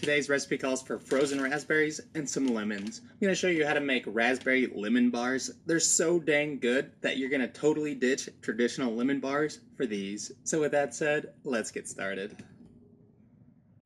Today's recipe calls for frozen raspberries and some lemons. I'm going to show you how to make raspberry lemon bars. They're so dang good that you're going to totally ditch traditional lemon bars for these. So with that said, let's get started.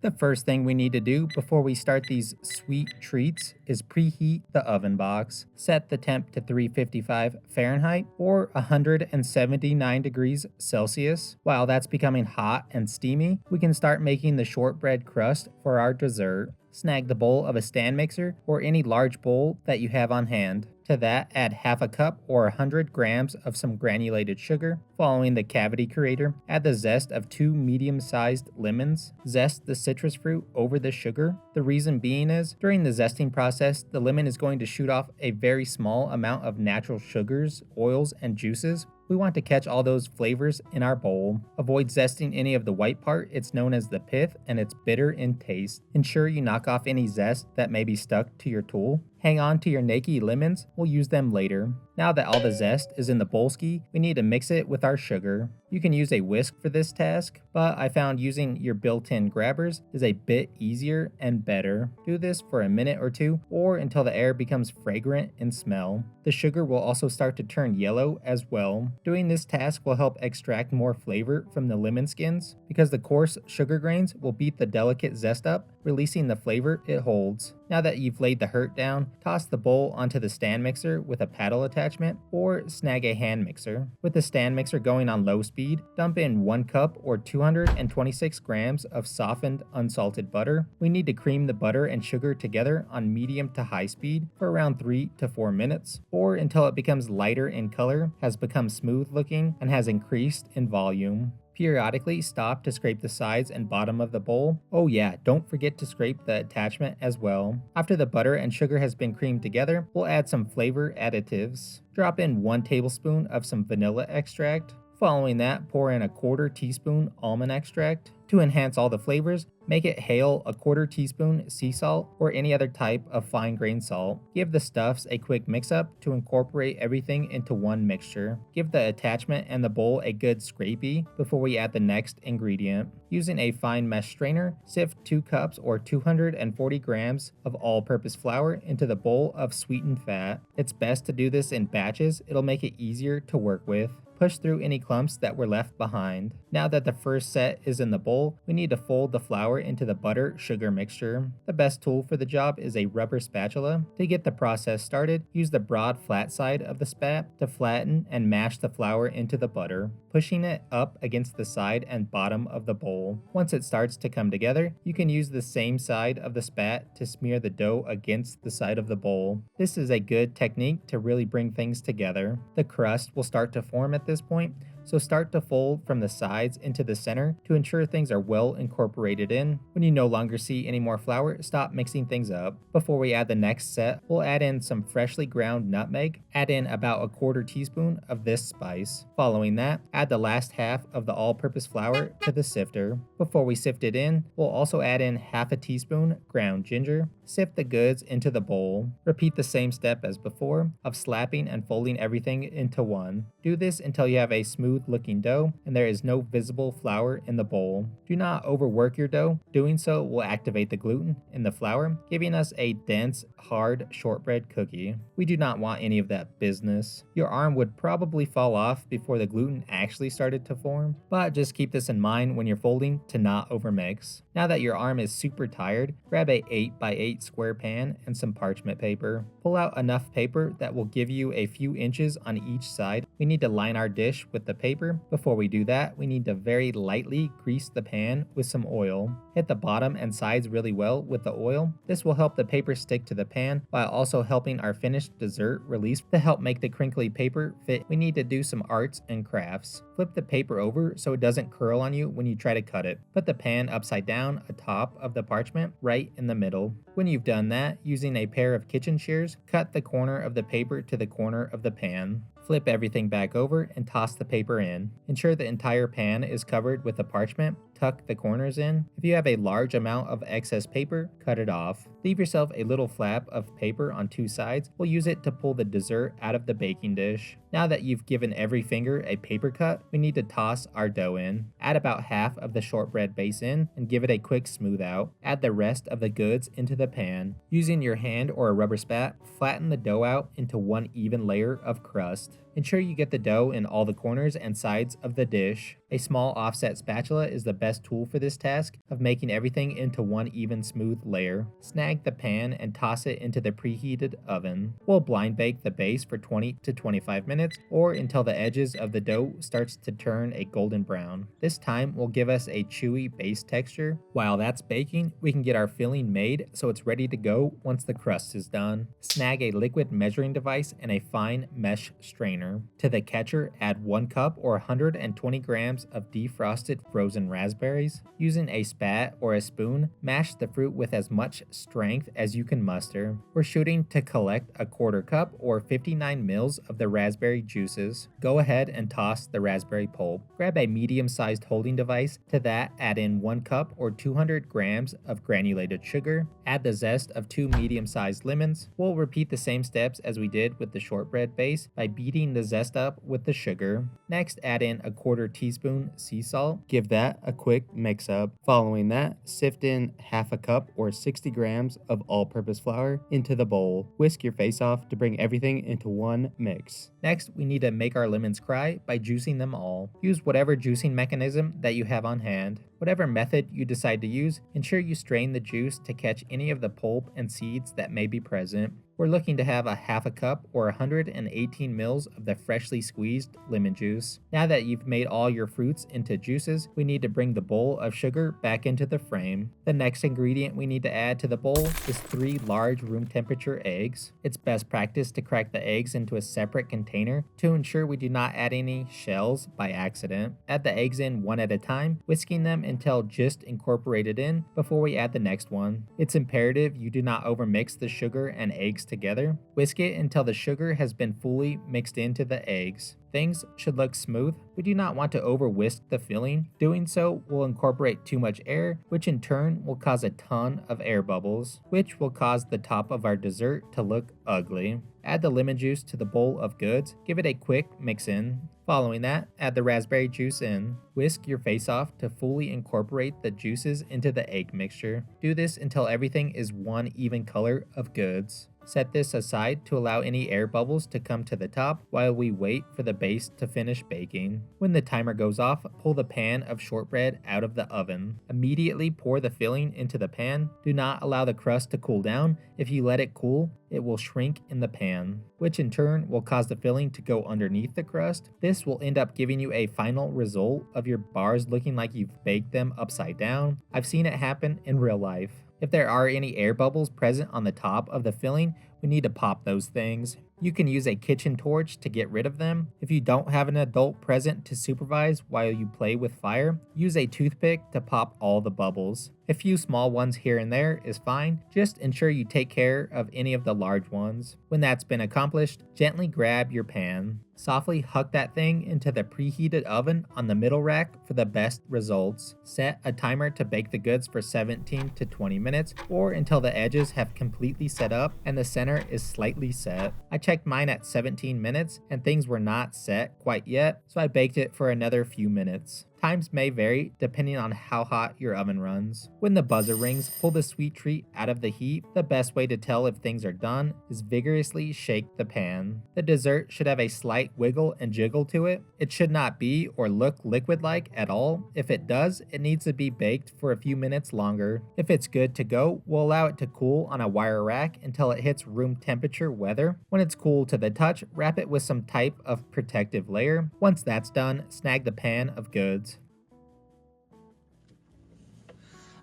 The first thing we need to do before we start these sweet treats is preheat the oven box. Set the temp to 355 Fahrenheit or 179 degrees Celsius. While that's becoming hot and steamy, we can start making the shortbread crust for our dessert. Snag the bowl of a stand mixer or any large bowl that you have on hand. To that, add half a cup or 100 grams of some granulated sugar. Following the cavity creator, add the zest of 2 medium-sized lemons. Zest the citrus fruit over the sugar. The reason being is, during the zesting process, the lemon is going to shoot off a very small amount of natural sugars, oils, and juices. We want to catch all those flavors in our bowl. Avoid zesting any of the white part, it's known as the pith, and it's bitter in taste. Ensure you knock off any zest that may be stuck to your tool. Hang on to your naked lemons, we'll use them later. Now that all the zest is in the bowlski, we need to mix it with our sugar. You can use a whisk for this task, but I found using your built-in grabbers is a bit easier and better. Do this for a minute or two, or until the air becomes fragrant in smell. The sugar will also start to turn yellow as well. Doing this task will help extract more flavor from the lemon skins, because the coarse sugar grains will beat the delicate zest up, releasing the flavor it holds. Now that you've laid the hurt down, toss the bowl onto the stand mixer with a paddle attachment, or snag a hand mixer. With the stand mixer going on low speed, dump in 1 cup or 226 grams of softened unsalted butter. We need to cream the butter and sugar together on medium to high speed for around 3 to 4 minutes, or until it becomes lighter in color, has become smooth looking, and has increased in volume. Periodically stop to scrape the sides and bottom of the bowl. Oh yeah, don't forget to scrape the attachment as well. After the butter and sugar has been creamed together, we'll add some flavor additives. Drop in 1 tablespoon of some vanilla extract. Following that, pour in a 1/4 teaspoon almond extract. To enhance all the flavors, make it hail a 1/4 teaspoon sea salt or any other type of fine grained salt. Give the stuffs a quick mix up to incorporate everything into one mixture. Give the attachment and the bowl a good scrapey before we add the next ingredient. Using a fine mesh strainer, sift 2 cups or 240 grams of all-purpose flour into the bowl of sweetened fat. It's best to do this in batches, it'll make it easier to work with. Push through any clumps that were left behind. Now that the first set is in the bowl, we need to fold the flour into the butter-sugar mixture. The best tool for the job is a rubber spatula. To get the process started, use the broad flat side of the spat to flatten and mash the flour into the butter, pushing it up against the side and bottom of the bowl. Once it starts to come together, you can use the same side of the spat to smear the dough against the side of the bowl. This is a good technique to really bring things together. The crust will start to form at this point, so start to fold from the sides into the center to ensure things are well incorporated in. When you no longer see any more flour, stop mixing things up. Before we add the next set, we'll add in some freshly ground nutmeg. Add in about a 1/4 teaspoon of this spice. Following that, add the last half of the all-purpose flour to the sifter. Before we sift it in, we'll also add in half a teaspoon ground ginger. Sift the goods into the bowl. Repeat the same step as before of slapping and folding everything into one. Do this until you have a smooth looking dough and there is no visible flour in the bowl. Do not overwork your dough. Doing so will activate the gluten in the flour, giving us a dense, hard shortbread cookie. We do not want any of that business. Your arm would probably fall off before the gluten actually started to form, but just keep this in mind when you're folding to not overmix. Now that your arm is super tired, grab a 8x8 square pan and some parchment paper. Pull out enough paper that will give you a few inches on each side. We need to line our dish with the paper. Before we do that, we need to very lightly grease the pan with some oil. Hit the bottom and sides really well with the oil. This will help the paper stick to the pan while also helping our finished dessert release. To help make the crinkly paper fit, we need to do some arts and crafts. Flip the paper over so it doesn't curl on you when you try to cut it. Put the pan upside down atop of the parchment right in the middle. When you've done that, using a pair of kitchen shears, cut the corner of the paper to the corner of the pan. Flip everything back over and toss the paper in. Ensure the entire pan is covered with the parchment. tuck the corners in. If you have a large amount of excess paper, cut it off. Leave yourself a little flap of paper on two sides. We'll use it to pull the dessert out of the baking dish. Now that you've given every finger a paper cut, we need to toss our dough in. Add about half of the shortbread base in and give it a quick smooth out. Add the rest of the goods into the pan. Using your hand or a rubber spat, flatten the dough out into one even layer of crust. Ensure you get the dough in all the corners and sides of the dish. A small offset spatula is the best tool for this task of making everything into one even smooth layer. Snag the pan and toss it into the preheated oven. We'll blind bake the base for 20 to 25 minutes or until the edges of the dough starts to turn a golden brown. This time will give us a chewy base texture. While that's baking, we can get our filling made so it's ready to go once the crust is done. Snag a liquid measuring device and a fine mesh strainer. To the catcher, add 1 cup or 120 grams of defrosted frozen raspberries. Using a spat or a spoon, mash the fruit with as much strength as you can muster. We're shooting to collect a 1/4 cup or 59 mils of the raspberry juices. Go ahead and toss the raspberry pulp. Grab a medium-sized holding device. To that, add in 1 cup or 200 grams of granulated sugar. Add the zest of 2 medium-sized lemons. We'll repeat the same steps as we did with the shortbread base by beating the zest up with the sugar. Next, add in a 1/4 teaspoon sea salt. Give that a quick mix up. Following that, sift in half a cup or 60 grams of all-purpose flour into the bowl. Whisk your face off to bring everything into one mix. Next, we need to make our lemons cry by juicing them all. Use whatever juicing mechanism that you have on hand. Whatever method you decide to use, ensure you strain the juice to catch any of the pulp and seeds that may be present. We're looking to have a half a cup or 118 mils of the freshly squeezed lemon juice. Now that you've made all your fruits into juices, we need to bring the bowl of sugar back into the frame. The next ingredient we need to add to the bowl is 3 large room temperature eggs. It's best practice to crack the eggs into a separate container to ensure we do not add any shells by accident. Add the eggs in one at a time, whisking them until just incorporated in before we add the next one. It's imperative you do not overmix the sugar and eggs together. Whisk it until the sugar has been fully mixed into the eggs. Things should look smooth. We do not want to over whisk the filling. Doing so will incorporate too much air, which in turn will cause a ton of air bubbles, which will cause the top of our dessert to look ugly. Add the lemon juice to the bowl of goods. Give it a quick mix in. Following that, add the raspberry juice in. Whisk your face off to fully incorporate the juices into the egg mixture. Do this until everything is one even color of goods. Set this aside to allow any air bubbles to come to the top while we wait for the base to finish baking. When the timer goes off, pull the pan of shortbread out of the oven. Immediately pour the filling into the pan. Do not allow the crust to cool down. If you let it cool, it will shrink in the pan, which in turn will cause the filling to go underneath the crust. This will end up giving you a final result of your bars looking like you've baked them upside down. I've seen it happen in real life. If there are any air bubbles present on the top of the filling, we need to pop those things. You can use a kitchen torch to get rid of them. If you don't have an adult present to supervise while you play with fire, use a toothpick to pop all the bubbles. A few small ones here and there is fine, just ensure you take care of any of the large ones. When that's been accomplished, gently grab your pan. Softly huck that thing into the preheated oven on the middle rack for the best results. Set a timer to bake the goods for 17 to 20 minutes or until the edges have completely set up and the center is slightly set. I checked mine at 17 minutes and things were not set quite yet, so I baked it for another few minutes. Times may vary depending on how hot your oven runs. When the buzzer rings, pull the sweet treat out of the heat. The best way to tell if things are done is vigorously shake the pan. The dessert should have a slight wiggle and jiggle to it. It should not be or look liquid-like at all. If it does, it needs to be baked for a few minutes longer. If it's good to go, we'll allow it to cool on a wire rack until it hits room temperature weather. When it's cool to the touch, wrap it with some type of protective layer. Once that's done, snag the pan of goods.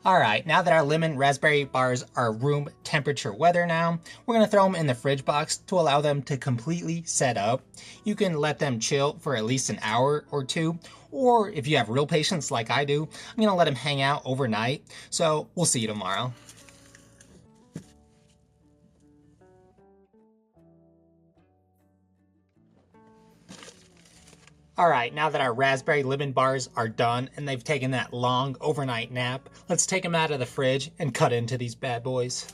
Alright, now that our lemon raspberry bars are room temperature weather now, we're going to throw them in the fridge box to allow them to completely set up. You can let them chill for at least an hour or two, or if you have real patience like I do, I'm going to let them hang out overnight. So we'll see you tomorrow. Alright, now that our raspberry lemon bars are done and they've taken that long overnight nap, let's take them out of the fridge and cut into these bad boys.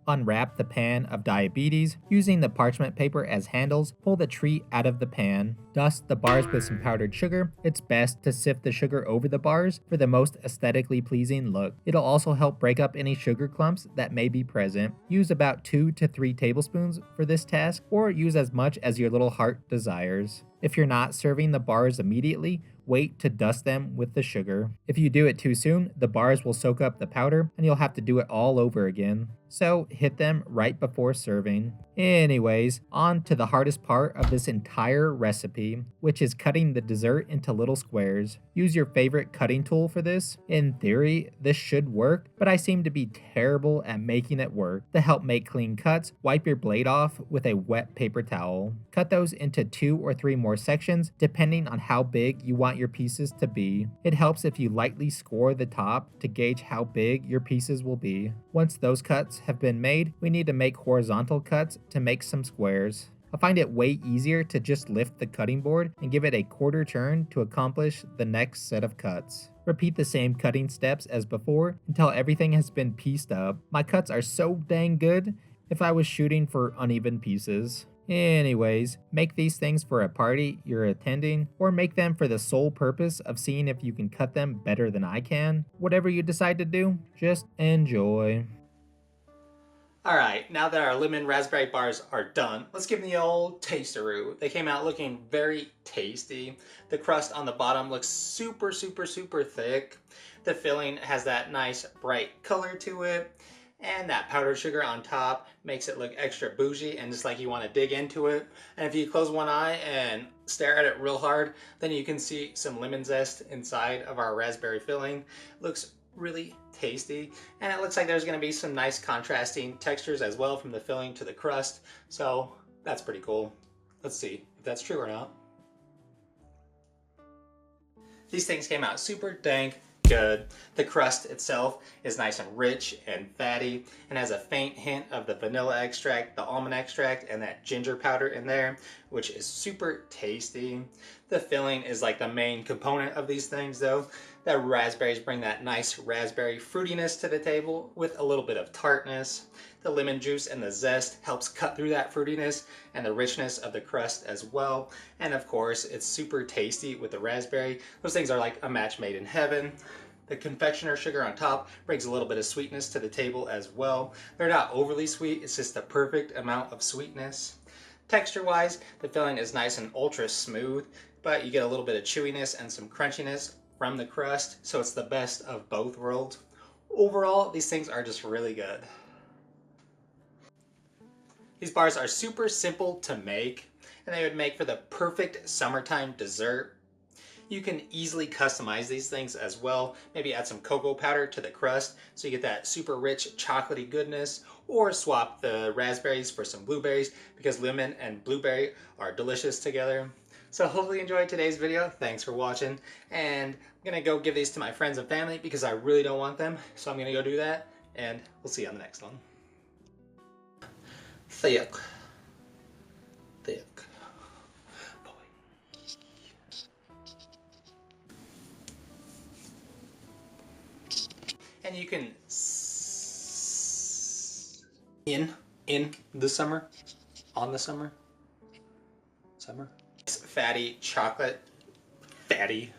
Unwrap the pan of diabetes. Using the parchment paper as handles, pull the treat out of the pan. Dust the bars with some powdered sugar. It's best to sift the sugar over the bars for the most aesthetically pleasing look. It'll also help break up any sugar clumps that may be present. Use about 2 to 3 tablespoons for this task, or use as much as your little heart desires. If you're not serving the bars immediately, wait to dust them with the sugar. If you do it too soon, the bars will soak up the powder and you'll have to do it all over again. So hit them right before serving. Anyways, on to the hardest part of this entire recipe, which is cutting the dessert into little squares. Use your favorite cutting tool for this. In theory, this should work, but I seem to be terrible at making it work. To help make clean cuts, wipe your blade off with a wet paper towel. Cut those into 2 or 3 more sections, depending on how big you want your pieces to be. It helps if you lightly score the top to gauge how big your pieces will be. Once those cuts have been made, we need to make horizontal cuts to make some squares. I find it way easier to just lift the cutting board and give it a quarter turn to accomplish the next set of cuts. Repeat the same cutting steps as before until everything has been pieced up. My cuts are so dang good if I was shooting for uneven pieces. Anyways, make these things for a party you're attending, or make them for the sole purpose of seeing if you can cut them better than I can. Whatever you decide to do, just enjoy. Alright, now that our lemon raspberry bars are done, let's give them the old tasteroo. They came out looking very tasty. The crust on the bottom looks super thick. The filling has that nice bright color to it. And that powdered sugar on top makes it look extra bougie and just like you want to dig into it. And if you close one eye and stare at it real hard, then you can see some lemon zest inside of our raspberry filling. Looks really tasty, and it looks like there's going to be some nice contrasting textures as well from the filling to the crust, so that's pretty cool. Let's see if that's true or not. These things came out super dang good. The crust itself is nice and rich and fatty and has a faint hint of the vanilla extract, the almond extract, and that ginger powder in there, which is super tasty. The filling is like the main component of these things though. The raspberries bring that nice raspberry fruitiness to the table with a little bit of tartness. The lemon juice and the zest helps cut through that fruitiness and the richness of the crust as well. And of course, it's super tasty with the raspberry. Those things are like a match made in heaven. The confectioner sugar on top brings a little bit of sweetness to the table as well. They're not overly sweet, it's just the perfect amount of sweetness. Texture-wise, the filling is nice and ultra smooth, but you get a little bit of chewiness and some crunchiness from the crust, so it's the best of both worlds. Overall, these things are just really good. These bars are super simple to make, and they would make for the perfect summertime dessert. You can easily customize these things as well. Maybe add some cocoa powder to the crust so you get that super rich chocolatey goodness, or swap the raspberries for some blueberries because lemon and blueberry are delicious together. So hopefully you enjoyed today's video. Thanks for watching. And I'm gonna go give these to my friends and family because I really don't want them. So I'm gonna go do that, and we'll see you on the next one. Thick. And you can in the summer, on the summer. Fatty chocolate, fatty